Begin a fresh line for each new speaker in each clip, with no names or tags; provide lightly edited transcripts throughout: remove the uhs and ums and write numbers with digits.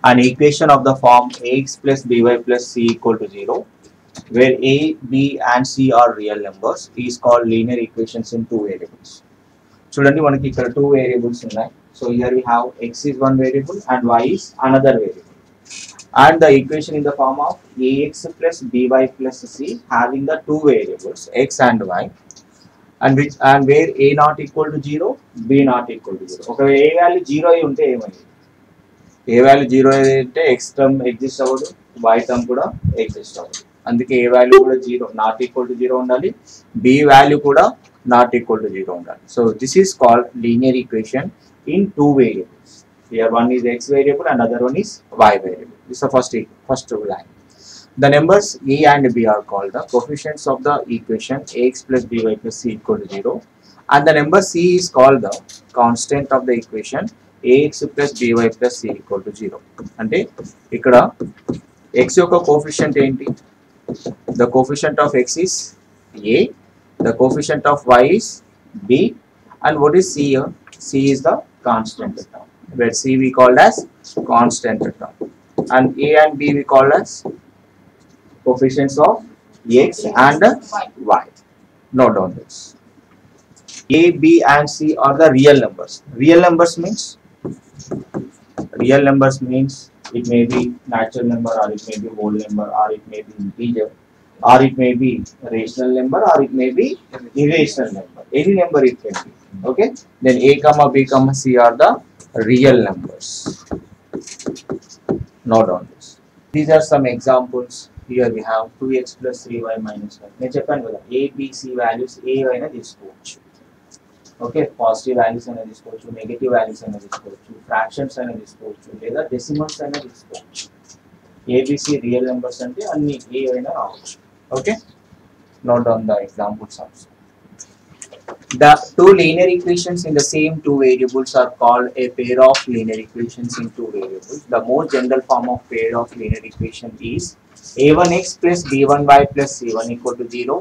An equation of the form ax plus by plus c equal to 0, where a, b and c are real numbers, is called linear equations in two variables. చూడండి మనకి ఇక్కడ two variables ఉన్నాయి. So here we have x is one variable and y is another variable, and the equation in the form of ax plus by plus c having the two variables x and y, and where a not equal to 0, b not equal to 0. ఒకవేళ a value 0 అయి ఉంటే ఏమైంది? ఏ value 0 అయితే x term exist అవ్వదు, y term కూడా exist అవ్వదు. అందుకే ఏ value కూడా 0 నాట్ ఈక్వల్ టు 0 ఉండాలి, b వాల్యూ కూడా not equal to 0 ఉండాలి. So this is called linear equation in two variables. Here one is x variable and other one is y variable. This is the first line. The numbers a and b are called the coefficients of the equation ax plus by plus c equal to 0, and the number c is called the constant of the equation ax plus by plus c equal to 0. అంటే ఇక్కడ x యొక్క coefficient ఏంటి? The coefficient of x is a, the coefficient of y is b, and what is c here? C is the constant term, where c we called as constant term, and a and b we call as coefficients of x and y. Note down this. A, b and c are the real numbers. Real numbers means it may be natural number, or it may be whole number, or it may be integer, or it may be rational number, or it may be irrational number. Any number it can be. Okay, then a comma b comma c are the real numbers. Note down this. These are some examples. Here we have 2x plus 3y minus 1. నేను చెప్పాను కదా, a b c values ఏ అయినా తీసుకోవచ్చు. Okay, positive values అయినా తీసుకోవచ్చు, negative values అయినా తీసుకోవచ్చు, fractions అయినా తీసుకోవచ్చు, లేదా డెసిమల్స్ అయినా తీసుకోవచ్చు. ఏబిసి రియల్ నెంబర్స్ అంటే అన్ని ఏ అయినా రావచ్చు. Okay, note down the examples also. The two linear equations in the same two variables are called a pair of linear equations in two variables. The more general form of pair of linear equation is a1x plus b1y plus c1 equal to 0,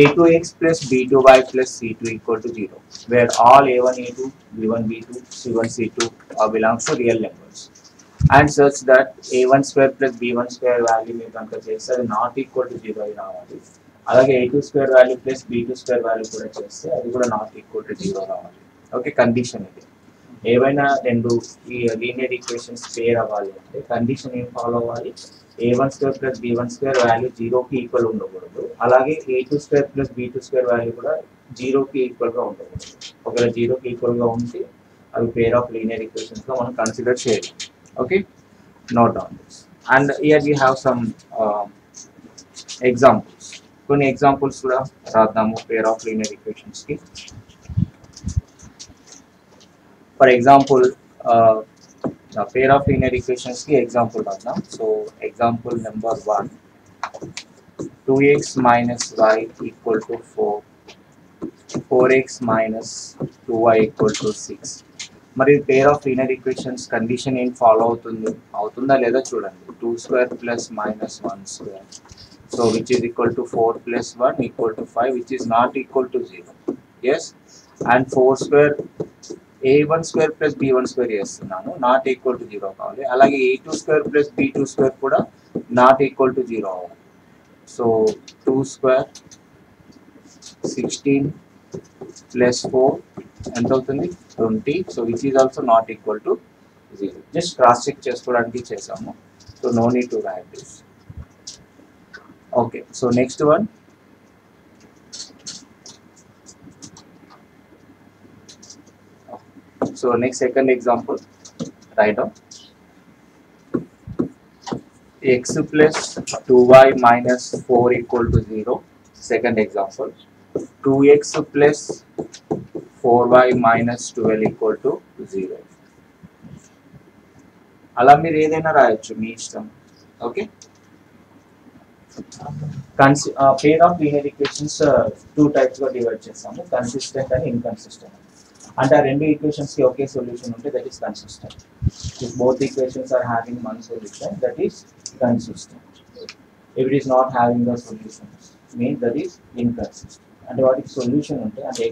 a2x plus b2y plus c2 equal to 0, where all a1, a2, b1, b2, c1, c2 belongs to real numbers, and such that a1 square plus b1 square value మీరు కనుక చేస్తే అది not equal to 0 అయి రావాలి. అలాగే a2 square value plus b2 square value కూడా చేస్తే అది కూడా నాట్ ఈక్వల్ టు 0 రావాలి. ఓకే, కండిషన్ ఇది. ఏవైనా రెండు ఈ లీనియర్ ఈక్వేషన్స్ పేర్ అవ్వాలి అంటే కండిషన్ ఏం ఫాలో అవ్వాలి? a1 square plus b1 square value 0కి ఈక్వల్ ఉండకూడదు, అలాగే a2 square plus b2 square value కూడా 0కి ఈక్వల్గా ఉండకూడదు. ఒకవేళ 0కి ఈక్వల్గా ఉంటే అవి పేర్ ఆఫ్ లీనియర్ ఈక్వేషన్స్గా మనం కన్సిడర్ చేయాలి. Okay, note down this. And here we have some examples. కొన్ని ఎగ్జాంపుల్స్ కూడా రాద్దాము పేర్ ఆఫ్ లీనియర్ ఈక్వేషన్స్ కి. For example pair of linear equations కి ఎగ్జాంపుల్ రాద్దాం. So example number 1, 2x minus y equal to 4, 4x minus 2y equal to 6. మరి పేర్ of linear equations condition ఏం follow అవుతుందా లేదా చూడండి. 2 square plus minus 1 square, so which is equal to 4 plus 1 equal to 5, which is not equal to 0. Yes, and 4 square a1 square plus b1 square చేస్తున్నాను, not equal to 0 కావాలి. అలాగే a2 square plus b2 square కూడా not equal to 0 అవ్వాలి. So 2 square 16 plus 4 ఎంత అవుతుంది? 20. So which is also not equal to 0. Just cross check చేసుకోవడానికి చేసాము. So no need to write this. Okay, so next one, so next second example, write down x plus 2y minus 4 equal to 0. Second example, 2x plus 4y minus 12 equal to 0. అలా మీరు ఏదైనా రాయొచ్చు, మీ ఇష్టం. Okay, pair of linear equations two types గా divide చేస్తాము, consistent and inconsistent. అంటే ఆ రెండు ఈక్వేషన్స్ కి ఒకే సొల్యూషన్ ఉంటే that is consistent. If both equations are having one solution that is consistent. If it is not having the solutions means that is inconsistent. అంటే వాటికి సొల్యూషన్ ఉంటే అంటే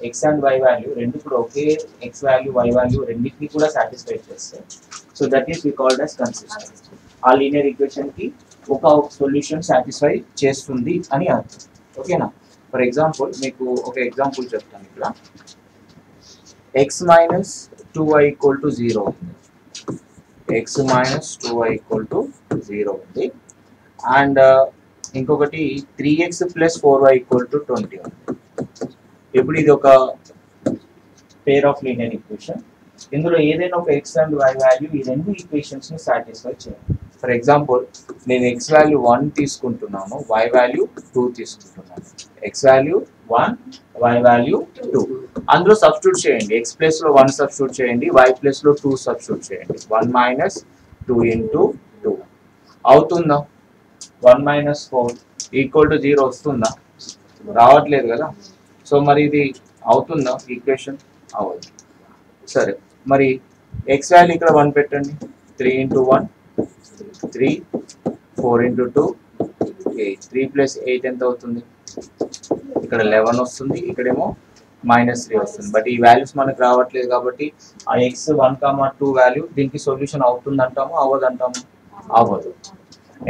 ఎక్స్ అండ్ వై వాల్యూ రెండు కూడా ఒకే ఎక్స్ వాల్యూ వై వాల్యూ రెండింటిని కూడా satisfy చేస్తే so that is we called as consistent. ఆ లీనియర్ ఈక్వేషన్ కి ఒక సొల్యూషన్ సాటిస్ఫై చేస్తుంది అని అర్థం. ఓకేనా? ఫర్ ఎగ్జాంపుల్ మీకు ఒక ఎగ్జాంపుల్ చెప్తాను. ఇక్కడ X minus 2y equal to 0 ఉంది. X minus 2y equal to 0 ఉంది. అండ్ ఇంకొకటి 3x plus 4y equal to 20 ఉంది. ఇప్పుడు ఇది ఒక పేర్ ఆఫ్ లీనియర్ ఈక్వేషన్. ఇందులో ఏదైనా ఒక ఎక్స్ అండ్ వై వాల్యూ ఈ రెండు ఈక్వేషన్స్ ని సాటిస్ఫై చేయాలి. ఫర్ ఎగ్జాంపుల్ నేను ఎక్స్ వాల్యూ 1 తీసుకుంటున్నాను, వై వాల్యూ 2 తీసుకుంటున్నాను. X value 1, Y value 2. అందులో సబ్స్టిట్యూట్ చేయండి. ఎక్స్ ప్లేస్ లో 1 సబ్స్టిట్యూట్ చేయండి, వై ప్లేస్ లో 2 సబ్స్టిట్యూట్ చేయండి. 1 మైనస్ 2 ఇంటూ 2 అవుతుందా? 1 మైనస్ 4 ఈక్వల్ టు 0 వస్తుందా? రావట్లేదు కదా. సో మరి ఇది అవుతుందా ఈక్వేషన్? అవ్వదు. సరే, మరి ఎక్స్ వాల్యూ ఇక్కడ 1 పెట్టండి. 3 ఇంటూ 1 3, 4 ఇంటూ 2 8. 3 ప్లస్ 8 ఎంత అవుతుంది? ఇక్కడ 11 వస్తుంది, ఇక్కడేమో -3 వస్తుంది. బట్ ఈ వాల్యూస్ మనకు రావట్లేదు కాబట్టి ఆ ఎక్స్ 1, 2 వాల్యూ దీనికి సొల్యూషన్ అవుతుంది అంటాము, అవ్వదు అంటాము? అవ్వదు.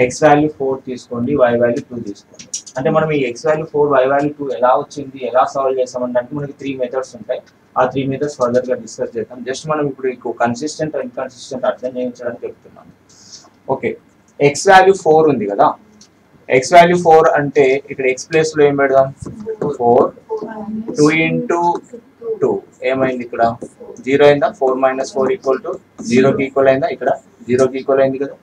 ఎక్స్ వాల్యూ 4 తీసుకోండి, వై వాల్యూ 2 తీసుకోండి. అంటే మనం ఈ ఎక్స్ వాల్యూ 4, వై వాల్యూ 2 ఎలా వచ్చింది, ఎలా సాల్వ్ చేస్తామంటే మనకి 3 మెథడ్స్ ఉంటాయి. ఆ 3 మెథడ్స్ ఫర్దర్ గా డిస్కస్ చేద్దాం. జస్ట్ మనం ఇప్పుడు కన్సిస్టెంట్ ఇన్కన్సిస్టెంట్ అర్థం చేయించడానికి చెప్తున్నాను. ఓకే, ఎక్స్ వాల్యూ 4 ఉంది కదా. ఎక్స్ వాల్యూ 4 అంటే ఇక్కడ ఎక్స్ ప్లేస్ లో ఏం పెడదాం? 4, 2 ఇంటూ 2 ఏమైంది? ఇక్కడ 0 అయిందా? 4 మైనస్ 4 ఈక్వల్ టు 0 కి ఈక్వల్ అయిందా? ఇక్కడ 0 కి ఈక్వల్ అయింది కదా,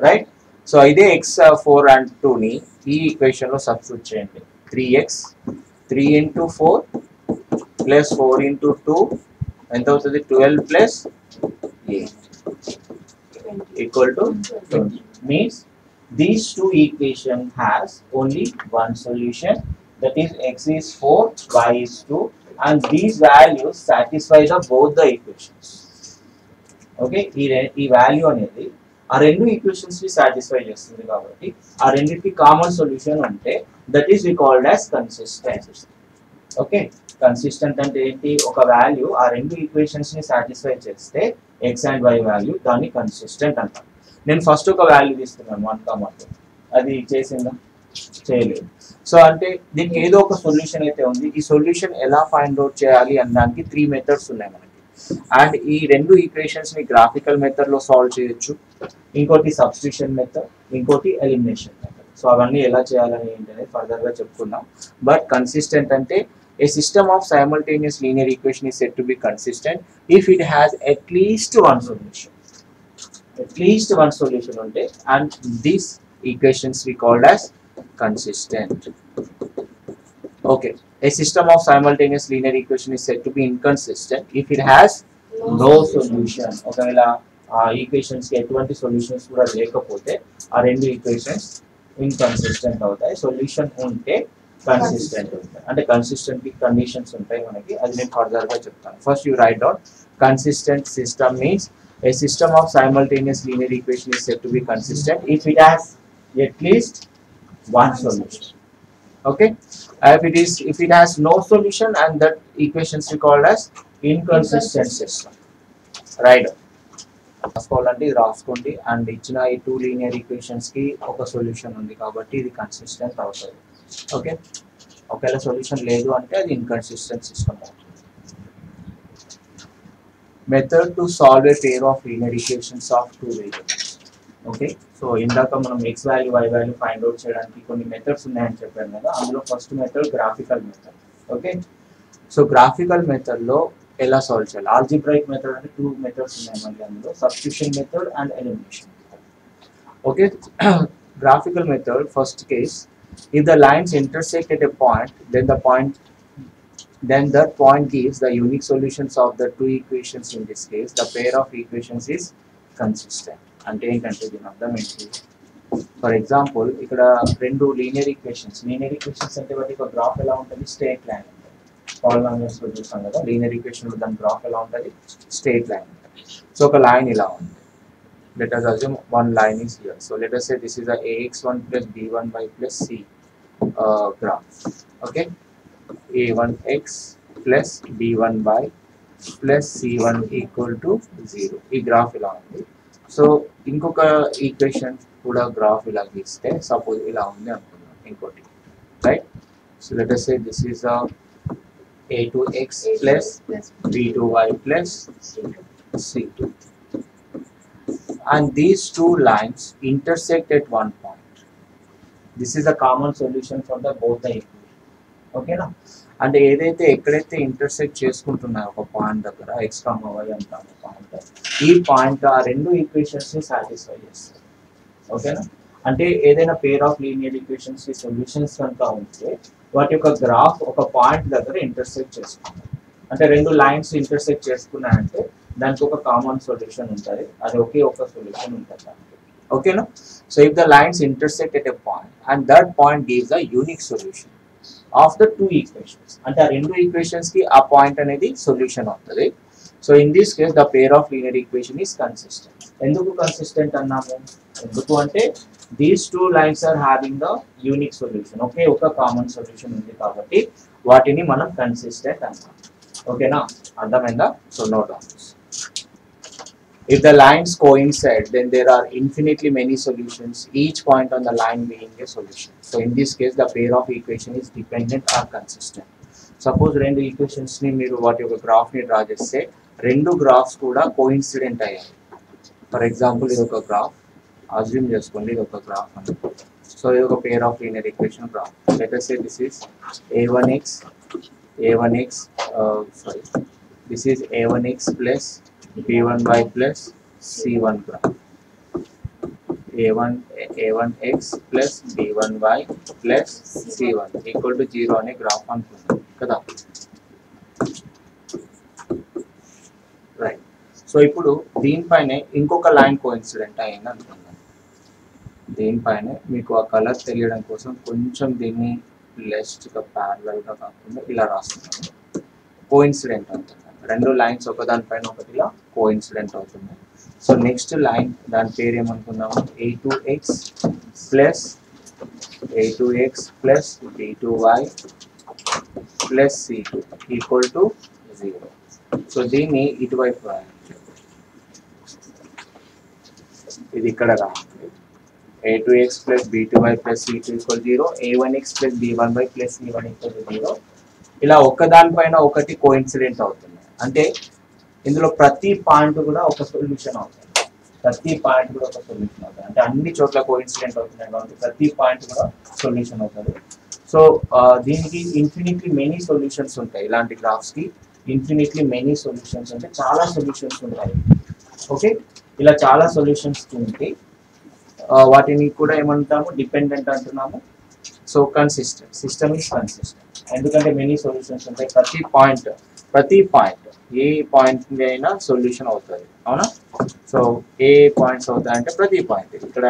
రైట్? సో ఇదే ఎక్స్ 4 అండ్ 2 ని ఈ ఈక్వేషన్ లో సబ్స్టిట్యూట్ చేయండి. 3x 3 ఇంటూ 4 ప్లస్ 4 ఇంటూ 2 ఎంత అవుతుంది? 12 plus 8 equal to 20. Means these two equation has only one solution, that is x is 4, y is 2, and these values satisfy the both the equations. Okay, ఈ value అనేది ఆ రెండు equations ని satisfy చేస్తుంది కాబట్టి ఆ రెండింటికి కామన్ సొల్యూషన్ ఉంటే that is we called as consistent. Okay, consistent అంటే ఏంటి? ఒక వాల్యూ ఆ రెండు ఈక్వేషన్స్ ని సాటిస్ఫై చేస్తే ఎక్స్ అండ్ వై వాల్యూ, దాన్ని కన్సిస్టెంట్ అంటాం. నేను ఫస్ట్ ఒక వాల్యూ తీసుకున్నాను 1, 2, అది చేసిందా? చేయలేదు. సో అంటే దీనికి ఏదో ఒక సొల్యూషన్ అయితే ఉంది. ఈ సొల్యూషన్ ఎలా ఫైండ్ అవుట్ చేయాలి అనడానికి 3 మెథడ్స్ ఉన్నాయి మనకి. అండ్ ఈ రెండు ఈక్వేషన్స్ ని గ్రాఫికల్ మెథడ్ లో సాల్వ్ చేయొచ్చు, ఇంకోటి సబ్స్టిట్యూషన్ మెథడ్, ఇంకోటి ఎలిమినేషన్ మెథడ్. సో అవన్నీ ఎలా చేయాలని ఏంటనేది ఫర్దర్ గా చెప్పుకుందాం. బట్ కన్సిస్టెంట్ అంటే a system of simultaneous linear equation is said to be consistent if it has at least one solution. At least one solution unte, and these equations we called as consistent. Okay, a system of simultaneous linear equation is said to be inconsistent if it has no solution. ఒకవేళ ఆ equations కి ఎటువంటి solutions కూడా లేకపోతే ఆ రెండు equations inconsistent అవుతాయి. Solution ఉంటే కన్సిస్టెంట్ ఉంటాయి. అంటే కన్సిస్టెంట్ కి కండిషన్స్ ఉంటాయి మనకి, అది నేను ఫర్దర్ గా చెప్తాను. First you right down consistent system means a system of simultaneous linear equation is said to be consistent if it has at least one solution. Okay, if it has no solution, and that equations we called as inconsistent system. Right, రాసుకోవాలంటే ఇది రాసుకోండి. And ఇచ్చిన ఈ 2 linear equations కి ఒక solution ఉంది కాబట్టి ఇది consistent అవుతుంది. ఓకే, ఒకవేళ సొల్యూషన్ లేదు అంటే అది ఇన్కన్సిస్టెంట్ సిస్టమ్ అవుతుంది. Method to solve a pair of linear equations of 2 variables. Okay, so ఇందాక మనం X value Y value find out చేయడానికి కొన్ని మెథడ్స్ ఉన్నాయని చెప్పాను కదా. అందులో first method graphical method. Okay, so graphical method లో ఎలా సాల్వ్ చేయాలి? ఆల్జిబ్రాయిక్ మెథడ్ అంటే 2 మెథడ్స్ ఉన్నాయి మళ్ళీ అందులో, substitution method and elimination method. Okay, graphical method first case, if the lines intersect at a point, then that point gives the unique solutions of the 2 equations. In this case, the pair of equations is consistent. అంటే ఏంటంటే దీని అర్థం ఏంటి? For example ఇక్కడ రెండు linear equations అంటే వాటి ఒక గ్రాఫ్ ఎలా ఉంటుంది? స్ట్రెయిట్ లైన్ ఉంటుంది. పాలినామియల్స్ లో చూస్తాం కదా లీనియర్ ఈక్వేషన్ లో దాని గ్రాఫ్ ఎలా ఉంటుంది? స్ట్రెయిట్ లైన్ ఉంటుంది. సో ఒక లైన్ ఇలా ఉంది. Let us assume one line is here. So let us say this is a ax1 plus b1y plus c graph. Okay, a1x plus b1y plus c1 equal to 0. ఈ graph ఇలా ఉంది. So ఇంకొక equation కూడా graph ఇలా గీస్తే suppose ఇలా ఉంది అనుకుందాం ఇంకోటి, right? So let us say this is a a2x plus b2y plus c2, and these two lines intersect at one point. This is a common solution for the both the equation. ఓకేనా? అంటే ఏదైతే ఎక్కడైతే intersect చేసుకుంటున్నాయో ఒక point దగ్గర x, y అంటాము point, ఈ point ఆ రెండు ఈక్వేషన్స్ ని సాటిస్ఫై చేస్తుంది. ఓకేనా? అంటే ఏదైనా పేర్ ఆఫ్ లీనియర్ ఈక్వేషన్స్ కి సొల్యూషన్స్ కనుక ఉంటే వాటి యొక్క గ్రాఫ్ ఒక పాయింట్ దగ్గర ఇంటర్సెక్ట్ చేసుకుంటాం. అంటే రెండు లైన్స్ ఇంటర్సెక్ట్ చేసుకున్నాయంటే దానికి ఒక కామన్ సొల్యూషన్ ఉంటుంది, అది ఒకే ఒక సొల్యూషన్ ఉంటుంది దానికి. ఓకేనా? So if the lines intersect at a point and that point gives the unique solution of the two equations, అంటే ఆ రెండు ఈక్వేషన్స్ కి ఆ పాయింట్ అనేది సొల్యూషన్ అవుతుంది. So in this case the pair of linear equation is consistent. ఎందుకు consistent అన్నాము? ఎందుకు అంటే these two lines are having the unique solution, ఒకే ఒక కామన్ సొల్యూషన్ ఉంది కాబట్టి వాటిని మనం కన్సిస్టెంట్ అంటాం. ఓకేనా? అర్థమైందా? So note down this. If the lines coincide, then there are infinitely many solutions, each point on the line being a solution. So in this case, the pair of equation is dependent or consistent. Suppose రెండు equations ని మీరు వాటి యొక్క graph ని draw చేస్తే రెండు graphs కూడా coincident అయ్యాయి. ఫర్ ఎగ్జాంపుల్ ఇది ఒక గ్రాఫ్, అజ్యూమ్ చేసుకోండి ఇది ఒక గ్రాఫ్ అని. సో ఇది ఒక పేర్ of linear equation graph. Let us say this is a1x sorry, this is a1x plus b1y plus c1 graph. a1x plus b1y plus c1 equal to 0 అనే graph అనుకుందాం కదా, right? So ఇప్పుడు దీనిపైనే ఇంకొక line coincident అయింది అనుకుందాం. దీనిపైనే మీకు ఆ colour తెలియడం కోసం కొంచెం దీన్ని లెస్ట్గా ప్యారలల్గా కాకుండా ఇలా రాస్తున్నాను. కోఇన్సిడెంట్ అవుతుంది, రెండు లైన్స్ ఒకదానిపైన ఒకటి ఇలా కోఇన్సిడెంట్ అవుతుంది. సో నెక్స్ట్ లైన్ దాని పేరు ఏమనుకుందాము? a2x plus b2y plus c2 equal to 0. So దీన్ని ఇటువైపు రాయాలి, ఇది ఇక్కడ రావాలి. a2x plus b2y plus c2 equal 0, a1x plus b1y plus c1 equal to 0. ఇలా ఒకదానిపైన ఒకటి కోఇన్సిడెంట్ అవుతుంది, అంటే ఇందులో ప్రతి పాయింట్ కూడా ఒక సొల్యూషన్ అవుతుంది. ప్రతి పాయింట్ కూడా ఒక సొల్యూషన్ అవుతుంది, అంటే అన్ని చోట్ల కోఇన్సిడెంట్ అవుతున్నాయి కాబట్టి ప్రతి పాయింట్ కూడా సొల్యూషన్ అవుతుంది. సో దీనికి ఇన్ఫినిట్లీ మెనీ సొల్యూషన్స్ ఉంటాయి. ఇలాంటి గ్రాఫ్స్ కి ఇన్ఫినిట్లీ మెనీ సొల్యూషన్స్ అంటే చాలా సొల్యూషన్స్ ఉంటాయి. ఓకే, ఇలా చాలా సొల్యూషన్స్ ఉంటే వాటిని కూడా ఏమంటాము? డిపెండెంట్ అంటున్నాము. So consistent, system is consistent, ఎందుకంటే మెనీ సొల్యూషన్స్ ఉంటాయి. ప్రతి పాయింట్ ఏ పాయింట్ అయినా సొల్యూషన్ అవుతుంది, అవునా? సో ఏ పాయింట్స్ అవుతాయంటే ప్రతి పాయింట్, ఇక్కడ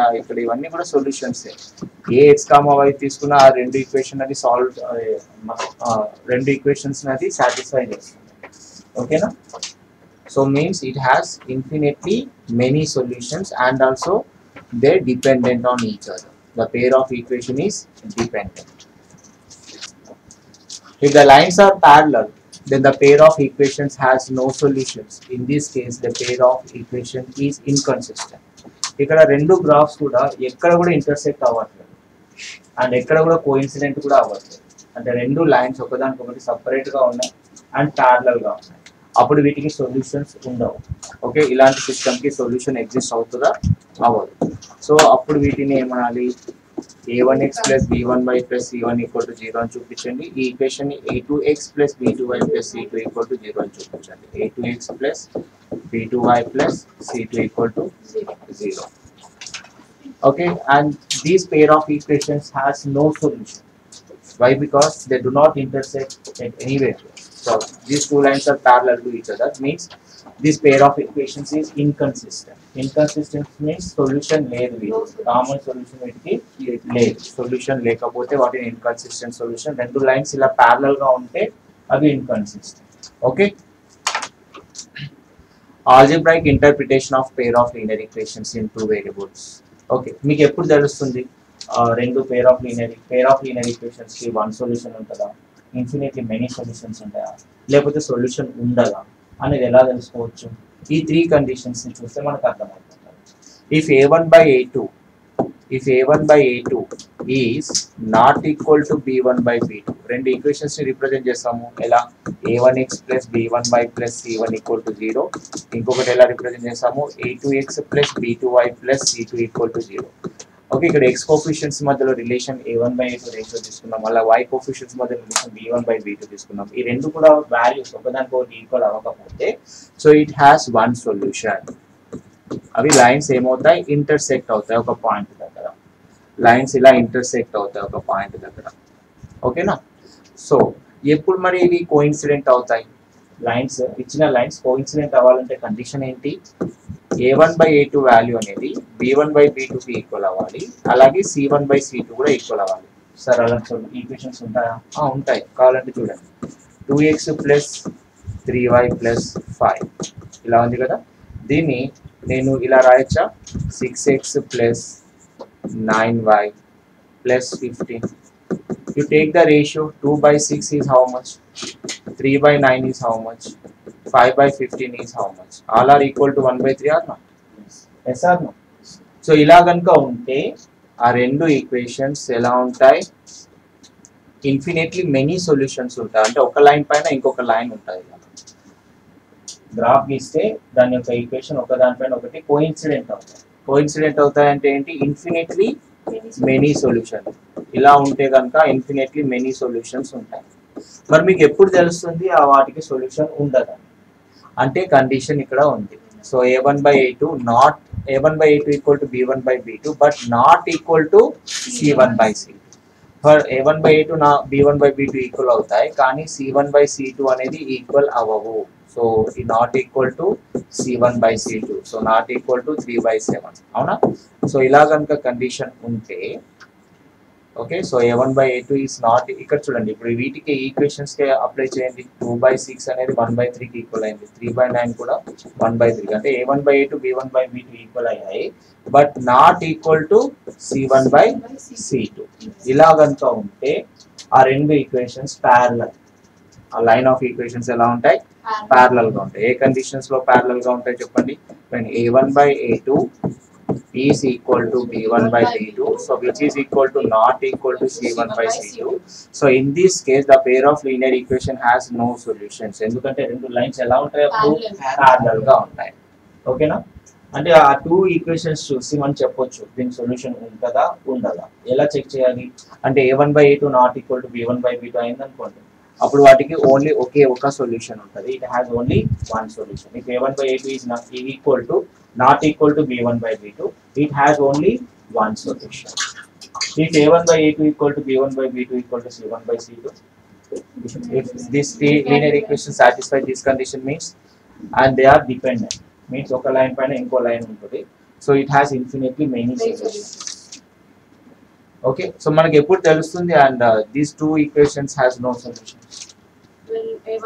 ఇవన్నీ కూడా సొల్యూషన్స్. ఏ ఎక్స్ కామా వై తీసుకున్న ఆ రెండు ఈక్వేషన్ అది రెండు ఈక్వేషన్స్ అది సాటిస్ఫై చేస్తుంది. ఓకేనా? So means it has infinitely many solutions and also they dependent on each other. The pair of equation is dependent. If the lines are parallel, then the pair of equations has no solutions. In this case, the pair of equation is inconsistent. ఇక్కడ రెండు graphs కూడా ఎక్కడ కూడా intersect అవ్వట్లేదు and ఎక్కడ కూడా coincident కూడా అవ్వట్లేదు. అంటే రెండు లైన్స్ ఒకదానికొకటి సపరేట్ గా ఉన్నాయి అండ్ ప్యారలల్ గా ఉన్నాయి. అప్పుడు వీటికి సొల్యూషన్స్ ఉండవు. ఓకే, ఇలాంటి సిస్టమ్ కి సొల్యూషన్ ఎగ్జిస్ట్ అవుతుందా? అవ్వదు. సో అప్పుడు వీటిని ఏమనాలి? a1x plus b1y plus c1 equal to 0 అని చూపించండి. ఈ ఈక్వేషన్ ని a2x plus b2y plus c2 equal to 0 అని చూపించండి. a2x plus b2y plus c2 equal to 0. Okay, and these pair of equations has no solution. Why? Because they do not intersect at anywhere. So these two lines are parallel to each other, means this pair of equations is inconsistent. Inconsistent means solution లేదు, common solution వీటికి లేదు. Solution లేకపోతే వాటి inconsistent solution. రెండు lines ఇలా parallel గా ఉంటే అవి inconsistent. Okay, algebraic interpretation of pair of linear equations in two variables. Okay, మీకు ఎప్పుడు తెలుస్తుంది రెండు పేర్ ఆఫ్ లీనియర్ ఈక్వేషన్స్ కి వన్ సొల్యూషన్ ఉంటుందా, ఇన్ఫినిట్లీ మెనీ సొల్యూషన్స్ ఉంటాయా లేకపోతే సొల్యూషన్ ఉండదా అనేది ఎలా తెలుసుకోవచ్చు? ఈ 3 కండిషన్స్ ని చూస్తే మనకు అర్థమవుతుంది. If a1/a2 is not equal to b1/b2, రెండు ఈక్వేషన్స్ ని రిప్రజెంట్ చేస్తాము ఎలా? a1x plus b1y plus c1 equal to 0. ఇంకొకటి ఎలా రిప్రజెంట్ చేస్తాము? a2x plus b2y plus c2 equal to 0. Okay, ఇక్కడ x కోఎఫిషియెంట్స్ మధ్యలో రిలేషన్ a1/a2 రేషియో తీసుకున్నాం, మళ్ళీ y కోఎఫిషియెంట్స్ మధ్య రిలేషన్ b1/b2 తీసుకున్నాం. ఈ రెండు కూడా వాల్యూస్ ఒకదానికొకటి ఈక్వల్ అవ్వకపోతే so it has one solution. అవి లైన్స్ ఏమవుతాయి? ఇంటర్సెక్ట్ అవుతాయి ఒక పాయింట్ దగ్గర. లైన్స్ ఇలా ఇంటర్సెక్ట్ అవుతాయి ఒక పాయింట్ దగ్గర. ఓకేనా? సో ఎప్పుడు మరి ఇవి కోఇన్సిడెంట్ అవుతాయి? లైన్స్ ఇచ్చిన లైన్స్ కోఇన్సిడెంట్ అవ్వాలంటే కండిషన్ ఏంటి? a1/a2 వాల్యూ అనేది b1/b2కి ఈక్వల్ అవ్వాలి, అలాగే c1/c2 కూడా ఈక్వల్ అవ్వాలి. సార్ అలా ఈక్వేషన్స్ ఉంటాయా? ఉంటాయి. కావాలంటే చూడండి, 2x plus 3y plus 5 ఇలా ఉంది కదా. దీన్ని నేను ఇలా రాయొచ్చా? 6x plus 9y plus 15. You take the ratio, 2/6 is how much? 3/9 is how much? 5/15 is how much? All are equal to 1/3 or not? Yes or no? So ఇలా కనుక ఉంటే ఆ రెండు ఈక్వేషన్స్ ఎలా ఉంటాయి? ఇన్ఫినిట్లీ మెనీ సొల్యూషన్స్ ఉంటాయి. అంటే ఒక లైన్ పైన ఇంకొక లైన్ ఉంటుంది. గ్రాఫ్ గీస్తే దాని యొక్క ఈక్వేషన్ ఒక దానిపైన ఒకటి కోఇన్సిడెంట్ అవుతాయి. కోఇన్సిడెంట్ అవుతాయి అంటే ఏంటి? Infinitely many solution. ఇలా ఉంటే కనుక ఇన్ఫినిట్లీ మెనీ సొల్యూషన్స్ ఉంటాయి. మరి మీకు ఎప్పుడు తెలుస్తుంది ఆ వాటికి సొల్యూషన్ ఉండదని? అంటే కండిషన్ ఇక్కడ ఉంది. So a1/a2 not a1/a2 equal to b1/b2 but not equal to c1/c2. For a1/a2 నా b1/b2 ఈక్వల్ అవుతాయి, కానీ c1/c2 అనేది ఈక్వల్ అవ్వవు. సో ఈ not equal to c1/c2, so not equal to 3/7. అవునా? సో ఇలా కనుక కండిషన్ ఉంటే okay, so a1/a2 is not, ఇక్కడ చూడండి ఇప్పుడు వీటికి ఈక్వేషన్స్ కి అప్లై చేయండి. 2/6 అనేది 1/3కి ఈక్వల్ అయింది, 3/9 కూడా 1/3. అంటే a1/a2 b1/b2 ఈక్వల్ అయ్యాయి, but not equal to c1/c2. ఇలా కనుక ఉంటే ఆ రెండు ఈక్వేషన్స్ ప్యారలల్. ఆ లైన్ ఆఫ్ ఈక్వేషన్స్ ఎలా ఉంటాయి? ప్యారలల్ గా ఉంటాయి. ఏ కండిషన్స్ లో ప్యారలల్ గా ఉంటాయి చెప్పండి? when a1/a2 is equal to b1/b2, so which is equal to not equal to c1/c2. so in this case the pair of linear equation has no solutions. ఎందుకంటే రెండు లైన్స్ ఎలా ఉంటాయి? అప్పుడు ప్యారలల్ గా ఉంటాయి. ఓకేనా? అంటే ఆ టూ ఈక్వేషన్స్ చూసి మనం చెప్పొచ్చు దీనికి సొల్యూషన్ ఉంటుందా ఉండదా. ఎలా చెక్ చేయాలి అంటే a1/a2 not equal to b1/b2 అయింది అనుకోండి, అప్పుడు వాటికి ఓన్లీ ఒకే ఒక సొల్యూషన్ ఉంటుంది. It has only one solution. If a1/a2 is not equal to b1/b2, it has only one solution. If a1/a2 equal to b1/b2 equal to c1/c2, if this linear equation satisfy this condition means, and they are dependent, means oka line paina inko line untundi, so it has infinitely many solutions. Okay, so manaku eppudu telustundi and these two equations has no solution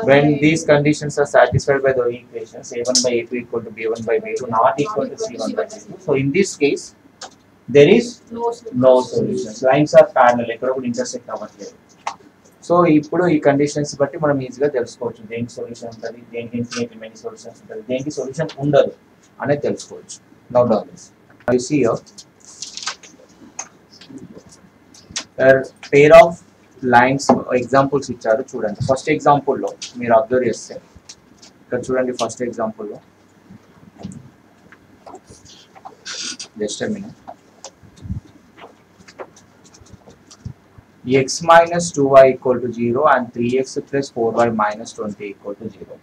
when these conditions are satisfied by the equations a1/a2 equal to b1/b2 not equal to c1/c2. so in this case there is no solutions. lines are parallel, ekkada kuda intersect avvatledu. So ఇప్పుడు ఈ conditions బట్టి మనం ఈజీగా తెలుసుకోవచ్చు దేనికి solution ఉంటుంది, దేనికి infinity many solutions ఉంటుంది, దేనికి సొల్యూషన్ ఉండదు అనేది తెలుసుకోవచ్చు. Now down this you see here pair of lines examples ఇచ్చారు. చూడండి ఫస్ట్ ఎగ్జాంపుల్లో మీరు అబ్జర్వ్ చేస్తే ఇక్కడ చూడండి, ఫస్ట్ ఎగ్జాంపుల్లో just a minute, x minus 2y equal to 0 and 3x plus 4y minus 20 equal to 0.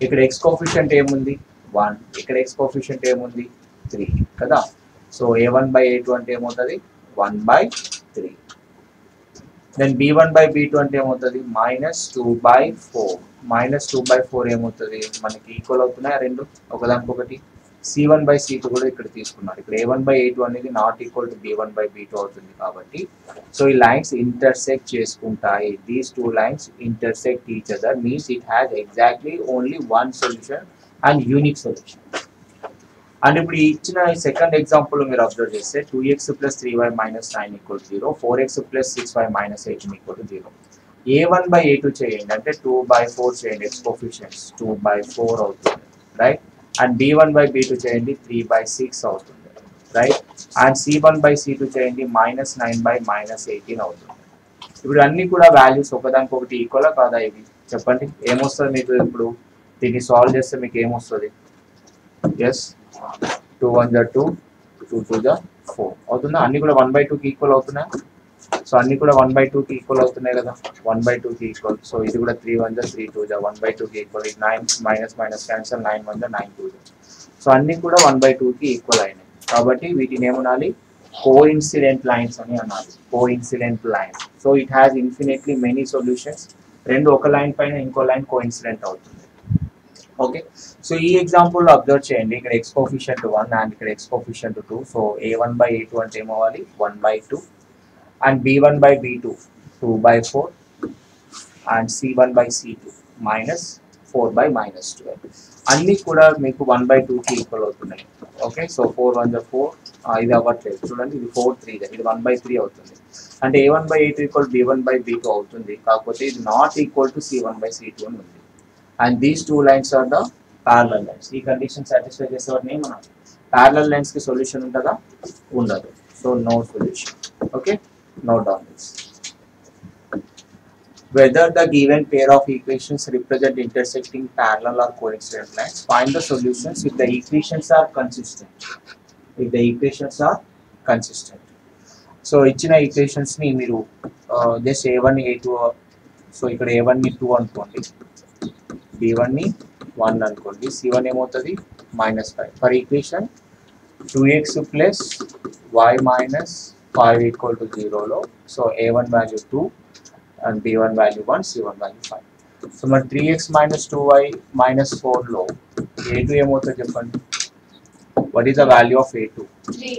ఇక్కడ x కోఎఫిషియంట్ ఏముంది? 1. ఇక్కడ x కోఎఫిషియంట్ ఏముంది? 3 కదా. సో a1/a2 అంటే ఏమవుతుంది? 1/3. దెన్ b1/b2 అంటే ఏమవుతుంది? -2/4. -2/4 ఏమవుతుంది? మనకి ఈక్వల్ అవుతున్నాయి రెండు ఒకదానికొకటి. c1/c2 కూడా ఇక్కడ తీసుకున్నారు. ఇక్కడ a1/a2 అనేది నాట్ ఈక్వల్ టు b1/b2 అవుతుంది కాబట్టి సో ఈ లైన్స్ ఇంటర్సెక్ట్ చేసుకుంటాయి. These two lines intersect each other means it has exactly only one solution and unique solution. And ఇప్పుడు ఇచ్చిన సెకండ్ ఎగ్జాంపుల్ మీరు అబ్జర్వ్ చేస్తే 2x plus 3y minus 9 equal to 0, 4x plus 6y minus 18 equal to 0. a1/a2 చేయండి అంటే 2/4 చేయండి, X coefficients 2/4 అవుతుంది, right. And b1/b2 చేయండి 3/6 అవుతుంది, రైట్. అండ్ c1/c2 చేయండి -9/-18 అవుతుంది. ఇప్పుడు అన్ని కూడా వాల్యూస్ ఒకదానికొకటి ఈక్వల్ కాదా ఇవి చెప్పండి, ఏమొస్తుంది మీకు ఇప్పుడు దీన్ని సాల్వ్ చేస్తే మీకు ఏమొస్తుంది? ఎస్, 2 1 2, 2 2 4 అవుతుందా? అన్ని కూడా 1/2కి ఈక్వల్ అవుతున్నాయి. సో అన్ని కూడా 1/2కి ఈక్వల్ అవుతున్నాయి కదా, 1/2కి ఈక్వల్. సో ఇది కూడా 3 1 3 2 1/2కి ఈక్వల్. ఇది 9 మైనస్ మైనస్ క్యాన్సల్, 9 1 9 2. సో అన్ని కూడా 1/2కి ఈక్వల్ అయినాయి కాబట్టి వీటిని ఏమనాలి? కోఇన్సిడెంట్ లైన్స్ అని అనాలి, coincident lines. So it has infinitely many solutions. రెండు ఒక లైన్ పైన ఇంకో లైన్ కోఇన్సిడెంట్ అవుతుంది. ఓకే, సో ఈ ఎగ్జాంపుల్లో అబ్జర్వ్ చేయండి, ఇక్కడ ఎక్స్ కోఫిషియంట్ 1 అండ్ ఇక్కడ ఎక్స్ కోఫిషియంట్ 2. సో a1/a2 అంటే ఏమవ్వాలి? 1/2 అండ్ b1/b2 2/4 అండ్ c1/c2 -4/-12. అన్నీ కూడా మీకు 1/2కి ఈక్వల్ అవుతున్నాయి. ఓకే, సో 4 1 4, ఇది అవ్వట్లేదు చూడండి, ఇది 4 3, ఇది 1/3 అవుతుంది. అంటే a1/a2 ఈక్వల్ b1/b2 అవుతుంది, కాకపోతే ఇది నాట్ ఈక్వల్ టు c1/c2 అని ఉంది. And these two lines are the parallel lines. ఈ కండిషన్ సాటిస్ఫై చేసేవాడిని మనం ప్యారలల్ లైన్స్ కి సొల్యూషన్ ఉంటుందా? ఉండదు. So no solution. Okay, note down this. Whether the given pair of equations represent intersecting parallel or coincident lines, find the solutions if the equations are consistent. If the equations are consistent. So ఇచ్చిన equations ని మీరు just a1 a2, so ఇక్కడ a1 ని 2 అనుకోండి, b1 ని 1 అనుకోండి, c1 ఏమవుతుంది? -5. For equation 2x plus y minus 5 equal to 0 లో, so a1 value 2 and b1 value 1, c1 value 5. So మరి 3x - 2y - 4 లో a2 ఏమవుతుంది చెప్పండి? What is the value of a2?
3.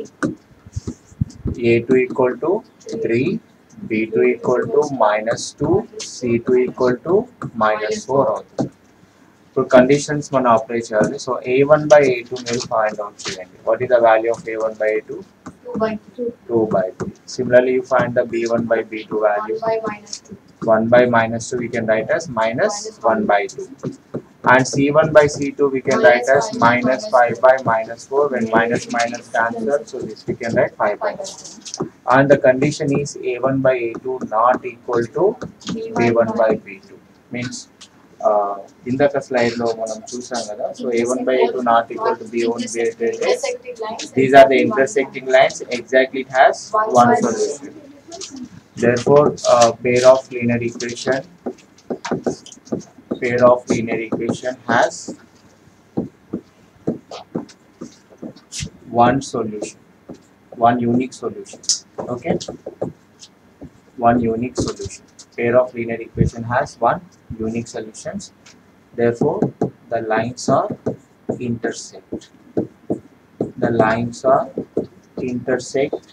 a2 equal to 3, b2 equal to -2, c2 equal to -4 అవుతుంది. ఇప్పుడు conditions మనం apply చేయాలి. So a1/a2 మీరు find out చేయండి. What is the value of a1/a2? 2/3. Similarly, you find the b1/b2 value. 1/-2 we can write as -1/2. And c1/c2 we can write as -5/-4. When minus cancel, so this we can write 5/4. And the condition is a1/a2 not equal to b1/b2. Means ఇందాక slide లో మనం చూసాం కదా, so a1/a2 not equal to b1/b2. These are the intersecting lines. Exactly, it has one solution. Therefore, pair of linear equation has one solution, one unique solution. Okay, one unique solution. Pair of linear equation has one unique solutions. Therefore, the lines are intersect. The lines are intersect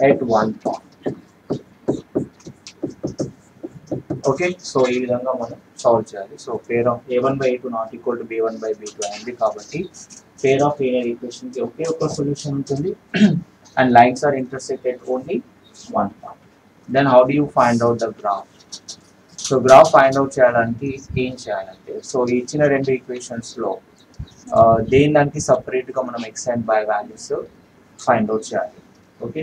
at one point. Okay, so ఈ విధంగా మనం solve చేయాలి. So pair of a1/a2 not equal to b1/b2 అయింది కాబట్టి పేర్ of linear equation కి ఒకే ఒక solution ఉంటుంది and lines are intersect at only one point. Then how do you find out the graph? So graph find out చేయడానికి ఏం చేయాలంటే, so ఇచ్చిన రెండు ఈక్వేషన్స్ లో దేని దానికి సపరేట్ గా మనం x and y values find out చేయాలి. Okay,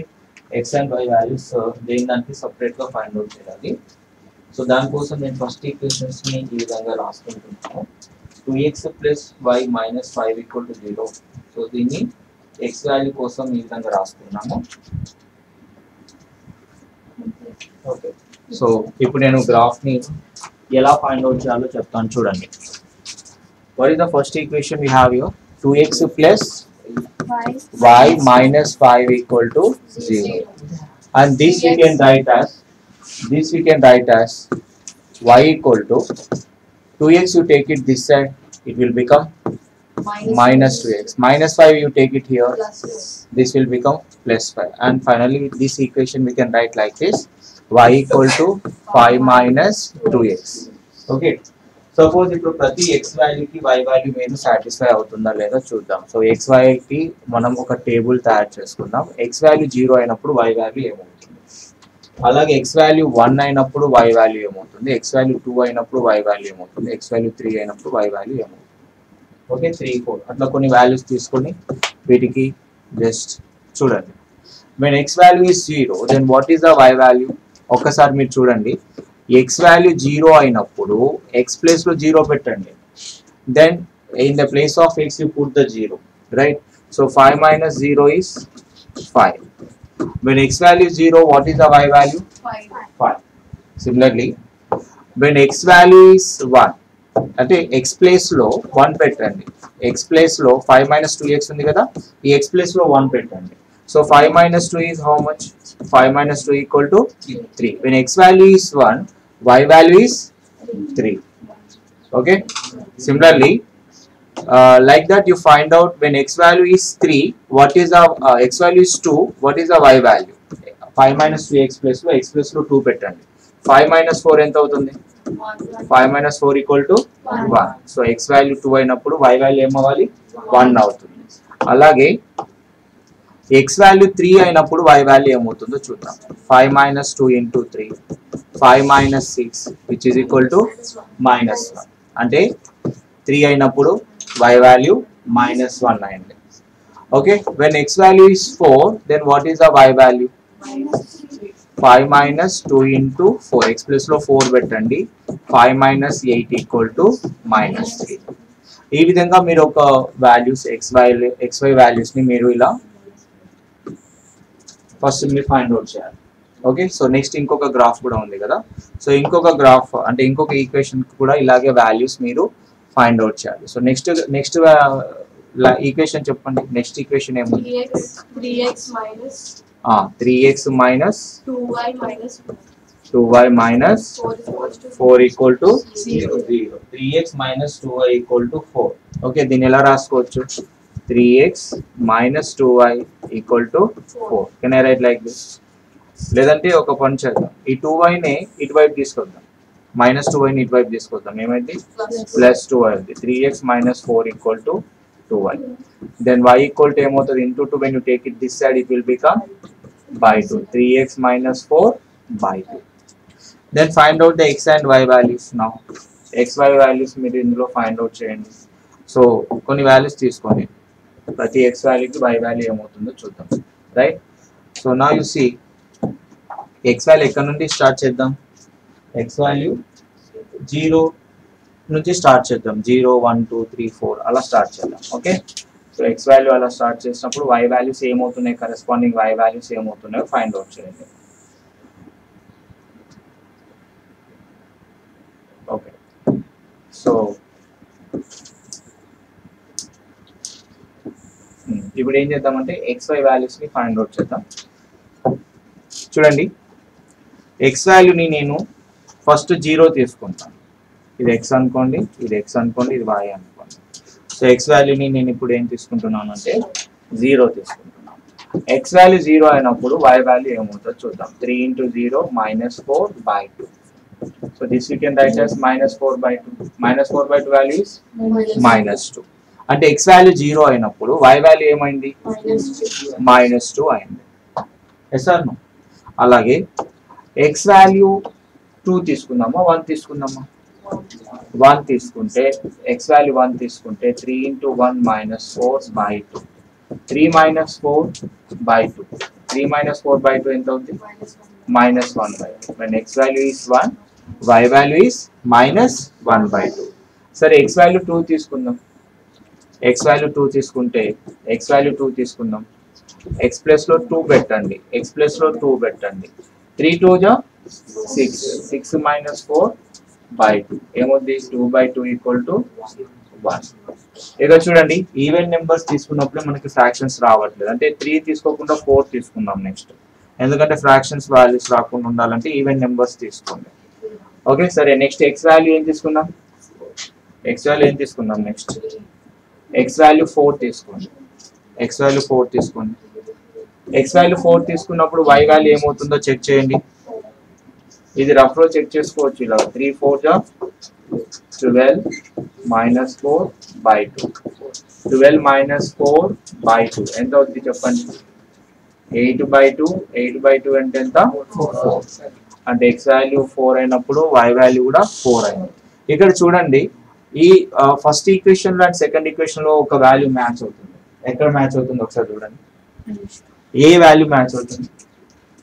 x and y values దేని దానికి సపరేట్ గా ఫైండ్ అవుట్ చేయాలి. సో దానికోసం నేను ఫస్ట్ ఈక్వేషన్స్ ని ఈ విధంగా రాసుకుంటున్నాను. 2x plus y minus 5 equal to 0. So దీన్ని x వాల్యూ కోసం ఈ విధంగా రాసుకున్నాము. ఓకే, సో ఇప్పుడు నేను గ్రాఫ్ ని ఎలా ఫైండ్ అవుట్ చేయాలో చెప్తాను చూడండి. What is the first equation we have here? 2x plus y minus 5 equal to 0. And this we can write as y equal to 2x, you take it this side, it will become minus 2x. Minus 5 you take it here, this will become plus 5. And finally this equation we can write like this: y equal to 5 minus 2x. Okay, suppose ఇప్పుడు ప్రతి x value కి y value మీద satisfy అవుతుందా లేదా చూద్దాం. So x y కి మనం ఒక టేబుల్ తయారు చేసుకుందాం. x వాల్యూ 0 అయినప్పుడు y వాల్యూ ఏమవుతుంది? అలాగే ఎక్స్ వాల్యూ 1 అయినప్పుడు y వాల్యూ ఏమవుతుంది, ఎక్స్ వాల్యూ 2 అయినప్పుడు y వాల్యూ ఏమవుతుంది, ఎక్స్ వాల్యూ 3 అయినప్పుడు y వాల్యూ ఏమవుతుంది. ఓకే 3 4 అట్లా కొన్ని వాల్యూస్ తీసుకొని వీటికి జస్ట్ చూడండి. when x value is 0 then what is the y value? ఒక్కసారి మీరు చూడండి, x value 0 అయినప్పుడు x ప్లేస్ లో 0 పెట్టండి, then in the place of x you put the 0, right? So 5 minus 0 is 5. when x value is 0 what is the y value? 5. Similarly when x value is 1 అంటే x place లో 1 పెట్టండి, x place లో 5 minus 2x ఉంది కదా, ఈ x place లో 1 పెట్టండి. So 5 minus 2 is how much? 5 minus 2 equal to 3. When x value is 1, y value is 3. Okay. Similarly, like that you find out when x value is 3, what is the x value is 2, what is the y value? 5 minus 2x plus లో x plus లో 2 పెట్టండి. 5 minus 4 ఎంత అవుతుంది? 5 minus 4 equal to 1. So x value 2 అయినప్పుడు y value ఏమవ్వాలి? 1 అవుతుంది. అలాగే x value 3 అయినప్పుడు y value ఏమవుతుందో చూద్దాం. 5 minus 2 into 3, 5 minus 6 which is equal to minus 1. అంటే 3 అయినప్పుడు y value minus 1 అయింది. Okay, when x value is 4 then what is the y value? 5 minus 2 into 4, x plus లో 4 పెట్టండి, 5 minus 8 equal to minus 3. ఈ విధంగా మీరు ఒక వాల్యూస్ xy వాల్యూస్ ని మీరు ఇలా ఫస్ట్ మీరు ఫైండ్ అవుట్ చేయాలి. ఓకే, సో నెక్స్ట్ ఇంకొక గ్రాఫ్ కూడా ఉంది కదా, సో ఇంకొక గ్రాఫ్ అంటే ఇంకొక ఈక్వేషన్ కూడా ఇలాగే వాల్యూస్ మీరు ఫైండ్ అవుట్ చేయాలి. సో నెక్స్ట్ ఈక్వేషన్ చెప్పండి. నెక్స్ట్ ఈక్వేషన్ ఏముంది? 3x minus 2y minus 4 equal to 0. 3x minus 2y equal to 4. Okay, దీన్ని ఎలా రాసుకోవచ్చు? 3x minus 2y equal to 4. Can I write like this? లేదంటే ఒక పని చేద్దాం, ఈ 2y ని ఇటువైపు తీసుకొద్దాం, మైనస్ 2y ని ఇటువైపు తీసుకొద్దాం, ఏమైంది? ప్లస్ 2y ఉంది. 3x minus 4 equal to 2y. Then y equal to ఏమవుతుంది? into 2, when you take it this side it will become by 2. 3x minus 4 by 2. Then find out the x and y values. Now xy values మీరు ఇందులో find out చేయండి. So కొన్ని values తీసుకోండి, ప్రతి x వాల్యూకి y value ఏమవుతుందో చూద్దాం, right? So నా you see x value ఎక్కడ నుండి స్టార్ట్ చేద్దాం? x వాల్యూ 0 నుంచి స్టార్ట్ చేద్దాం, 0 1 2 3 4 అలా స్టార్ట్ చేద్దాం. ఓకే, సో x వాల్యూ అలా స్టార్ట్ చేసినప్పుడు y వాల్యూస్ ఏమవుతున్నాయి, కరెస్పాండింగ్ y వాల్యూస్ ఏమవుతున్నాయో ఫైండ్ అవుట్ చేయండి. ఓకే, సో ఇప్పుడు ఏం చేద్దామంటే xy వాల్యూస్ ని ఫైండ్ అవుట్ చేద్దాం. చూడండి, x వాల్యూని నేను ఫస్ట్ 0 తీసుకుంటాను, ఇది x అనుకోండి, ఇది x అనుకోండి, ఇది y అనుకోండి. సో x వాల్యూని నేను ఇప్పుడు ఏం తీసుకుంటున్నాను అంటే 0 తీసుకుంటున్నాను. x వాల్యూ 0 అయినప్పుడు y వాల్యూ ఏమవుతుందో చూద్దాం. 3 into 0 minus 4 by 2. So this we can write as minus 4 by 2. Minus 4 by 2 value is minus 2. అంటే x వాల్యూ 0 అయినప్పుడు y వాల్యూ ఏమైంది? minus 2 అయింది. Yes or no? అలాగే x వాల్యూ 2 తీసుకుందామా 1 తీసుకుందామా? 1 తీసుకుంటే x వాల్యూ 1 తీసుకుంటే 3 into 1 minus 4 by 2. 3 minus 4 by 2. 3 minus 4 by 2 ఎంత అవుతుంది? minus 1 by 2. When x value is 1, y value is minus 1 by 2. సరే, x value 2 తీసుకుందాం. x value 2 తీసుకుంటే x value 2 తీసుకుందాం. x plus లో 2 పెట్టండి, x plus లో 2 పెట్టండి. 3 2 జా 6. 6 minus 4 by 2 ఏమవుతుంది? 2 by 2 equal to 1. ఇక చూడండి, ఈవెన్ నెంబర్స్ తీసుకున్నప్పుడు మనకి ఫ్రాక్షన్స్ రావట్లేదు, అంటే 3 తీసుకోకుండా 4 తీసుకుందాం నెక్స్ట్. ఎందుకంటే ఫ్రాక్షన్స్ వాల్యూస్ రాకుండా ఉండాలంటే ఈవెన్ నెంబర్స్ తీసుకోండి. ఓకే, సరే, నెక్స్ట్ x వాల్యూ ఏం తీసుకుందాం? x వాల్యూ ఏం తీసుకుందాం నెక్స్ట్? x వాల్యూ 4 తీసుకోండి. x వాల్యూ 4 తీసుకోండి. x వాల్యూ 4 తీసుకున్నప్పుడు y వాల్యూ ఏమవుతుందో చెక్ చేయండి. ఇది రఫ్ లో చెక్ చేసుకోవచ్చు ఇలా. 3 4 జా 12 minus 4 by 2. 12 minus 4 by 2 ఎంత అవుతుంది చెప్పండి? 8/2 8/2 అంటే ఎంత 4 అంటే x వాల్యూ 4 అయినప్పుడు y వాల్యూ కూడా 4 అయింది. ఇక్కడ చూడండి ఈ ఫస్ట్ ఈక్వేషన్ లో అండ్ సెకండ్ ఈక్వేషన్ లో ఒక వాల్యూ మ్యాచ్ అవుతుంది. ఎక్కడ మ్యాచ్ అవుతుంది ఒకసారి చూడండి. ఏ వాల్యూ మ్యాచ్ అవుతుంది?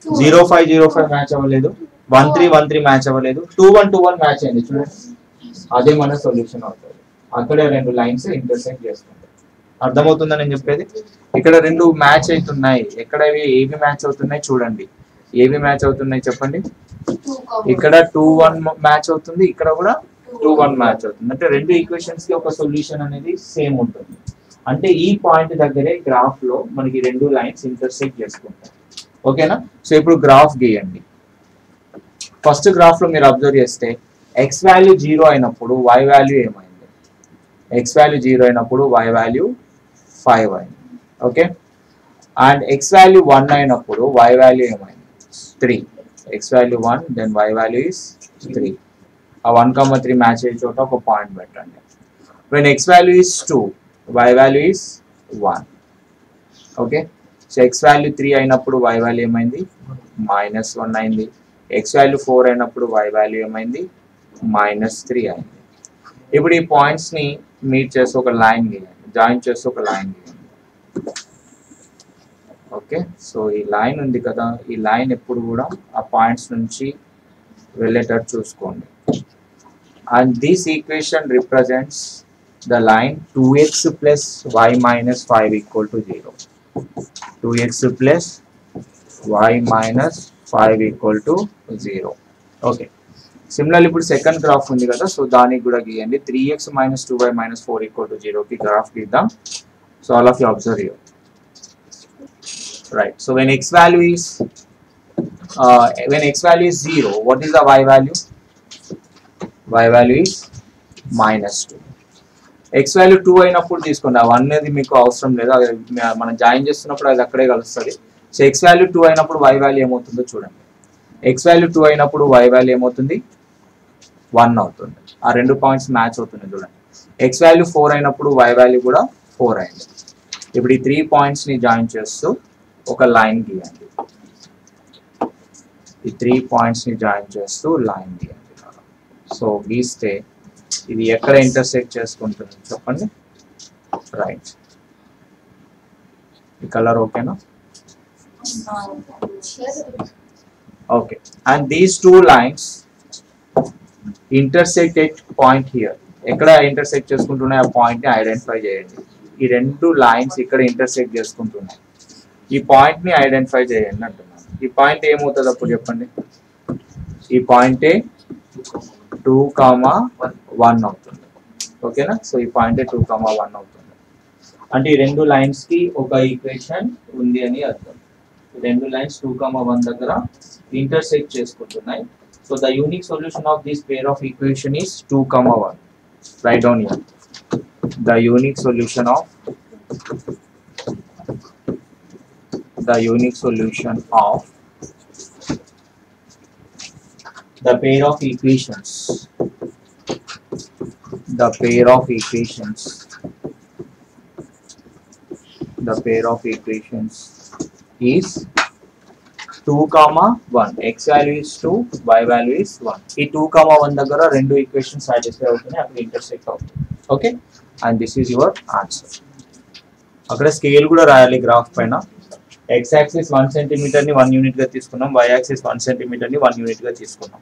0505 మ్యాచ్ అవ్వలేదు, 1313 మ్యాచ్ అవ్వలేదు, 2121 మ్యాచ్ అయింది చూడండి. అదే మన సొల్యూషన్ అవుతుంది. అక్కడే రెండు లైన్స్ ఇంటర్సెక్ట్ చేసుకుంటాయి. అర్థమవుతుందని నేను చెప్పేది. ఇక్కడ రెండు మ్యాచ్ అవుతున్నాయి. ఎక్కడ ఏవి మ్యాచ్ అవుతున్నాయి చూడండి. ఏవి మ్యాచ్ అవుతున్నాయి చెప్పండి. ఇక్కడ 2-1 మ్యాచ్ అవుతుంది, ఇక్కడ కూడా 2-1 మ్యాచ్ అవుతుంది. అంటే రెండు ఈక్వేషన్స్ కి ఒక సొల్యూషన్ అనేది సేమ్ ఉంటుంది. అంటే ఈ పాయింట్ దగ్గరే గ్రాఫ్ లో మనకి రెండు లైన్స్ ఇంటర్సెక్ట్ చేసుకుంటాయి. ఓకేనా? సో ఇప్పుడు గ్రాఫ్ గీయండి. ఫస్ట్ గ్రాఫ్ లో మీరు అబ్జర్వ్ చేస్తే ఎక్స్ వాల్యూ 0 అయినప్పుడు y వాల్యూ ఏమైంది? ఎక్స్ వాల్యూ 0 అయినప్పుడు y వాల్యూ 5 అయింది. ఓకే, అండ్ ఎక్స్ వాల్యూ 1 అయినప్పుడు y వాల్యూ ఏమైంది? 3. X value 1 then y value is 3. ఆ 1,3 మ్యాచ్ అయ్యే చోట ఒక పాయింట్ పెట్టండి. When X value is 2 y value is 1. Okay, so X value 3 అయినప్పుడు y వాల్యూ ఏమైంది? -1 అయింది. ఎక్స్ వాల్యూ 4 అయినప్పుడు y వాల్యూ ఏమైంది? -3 అయింది. ఇప్పుడు ఈ పాయింట్స్ ని మీట్ చేసి ఒక లైన్ గీయండి, జాయిన్ చేసి ఒక లైన్ గీయండి. ఓకే, సో ఈ లైన్ ఉంది కదా, ఈ లైన్ ఎప్పుడు కూడా ఆ పాయింట్స్ నుంచి వెళ్ళేటట్టు చూసుకోండి. And this equation represents the line 2x plus y minus 5 equal to 0. 2x plus y minus 5 equal to 0. Okay. Similarly, ఇప్పుడు సెకండ్ గ్రాఫ్ ఉంది కదా, సో దానికి కూడా గీయండి. 3x minus 2y minus 4 equal to 0 కి గ్రాఫ్ గీద్దాం. So all of you observe here. Right. So when x value is 0, what is the y value? Y value is -2. X value 2 అయినప్పుడు తీసుకోండి. ఆ 1 అనేది మీకు అవసరం లేదు, అది మనం జాయిన్ చేస్తున్నప్పుడు అది అక్కడే కలుస్తుంది. సో ఎక్స్ వాల్యూ 2 అయినప్పుడు y వాల్యూ ఏమవుతుందో చూడండి. ఎక్స్ వాల్యూ 2 అయినప్పుడు y వాల్యూ ఏమవుతుంది? 1 అవుతుంది. ఆ రెండు పాయింట్స్ మ్యాచ్ అవుతుంది చూడండి. ఎక్స్ వాల్యూ 4 అయినప్పుడు y వాల్యూ కూడా 4 అయింది. ఇప్పుడు ఈ 3 పాయింట్స్ ని జాయిన్ చేస్తూ ఒక లైన్ గీయండి. ఈ 3 పాయింట్స్ ని జాయిన్ చేస్తూ లైన్ గీయండి. సో గీస్తే ఇది ఎక్కడ ఇంటర్సెక్ట్ చేసుకుంటుంది చెప్పండి. రైట్, ఈ కలర్ ఓకేనా? Okay, and these two lines intersect at point here. ఎక్కడ ఇంటర్సెక్ట్ చేసుకుంటున్నాయి ఆ పాయింట్ ని ఐడెంటిఫై చేయండి. ఈ రెండు లైన్స్ ఇక్కడ ఇంటర్సెక్ట్ చేసుకుంటున్నాయి. ఈ పాయింట్ ని ఐడెంటిఫై చేయండి అంటున్నాను. ఈ పాయింట్ ఏమవుతుంది అప్పుడు చెప్పండి. ఈ పాయింటే 2,1 అవుతుంది. ఓకేనా? సో ఈ పాయింట్ 2,1 అవుతుంది. అంటే ఈ రెండు లైన్స్ కి ఒక ఈక్వేషన్ ఉంది అని అర్థం. ఈ రెండు లైన్స్ 2,1 దగ్గర ఇంటర్సెక్ట్ చేసుకుంటున్నాయి. So the unique solution of this pair of equation is 2,1. Right down here. The unique solution of the pair of equations is 2,1. X value is 2, y value is 1. ఈ 2,1 దగ్గర రెండు ఈక్వేషన్స్ సాటిస్ఫై అవుతున్నాయి, అక్కడ intersect అవుతుంది. Okay, and this is your answer. అక్కడ scale కూడా రాయాలి graph పైన. x యాక్సిస్ 1 సెంటీమీటర్ ని 1 యూనిట్ గా తీసుకున్నాం, y యాక్సిస్ 1 సెంటీమీటర్ ని 1 యూనిట్ గా తీసుకున్నాం.